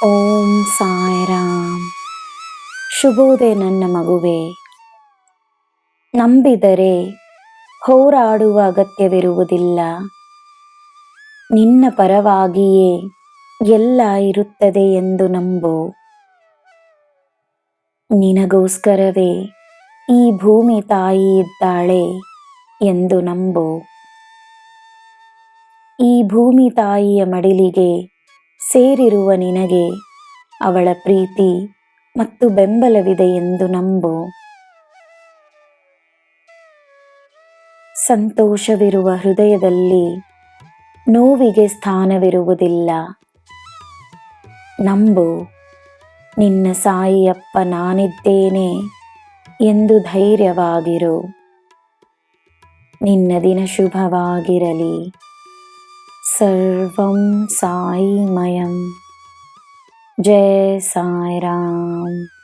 ಓಂ ಸಾಯಿರಾಮ್. ಶುಭೋದಯ ನನ್ನ ಮಗುವೆ. ನಂಬಿದರೆ ಹೋರಾಡುವ ಅಗತ್ಯವಿರುವುದಿಲ್ಲ. ನಿನ್ನ ಪರವಾಗಿಯೇ ಎಲ್ಲ ಇರುತ್ತದೆ ಎಂದು ನಂಬು. ನಿನಗೋಸ್ಕರವೇ ಈ ಭೂಮಿ ತಾಯಿ ಇದ್ದಾಳೆ ಎಂದು ನಂಬು. ಈ ಭೂಮಿ ತಾಯಿಯ ಮಡಿಲಿಗೆ ಸೇರಿರುವ ನಿನಗೆ ಅವಳ ಪ್ರೀತಿ ಮತ್ತು ಬೆಂಬಲವಿದೆ ಎಂದು ನಂಬು. ಸಂತೋಷವಿರುವ ಹೃದಯದಲ್ಲಿ ನೋವಿಗೆ ಸ್ಥಾನವಿರುವುದಿಲ್ಲ. ನಂಬು, ನಿನ್ನ ಸಾಯಿಯಪ್ಪ ನಾನಿದ್ದೇನೆ ಎಂದು ಧೈರ್ಯವಾಗಿರು. ನಿನ್ನ ದಿನ ಶುಭವಾಗಿರಲಿ. ಸರ್ವಂ ಸಾಯಿಮಯಂ. ಜಯ ಸಾಯಿರಾಮ್.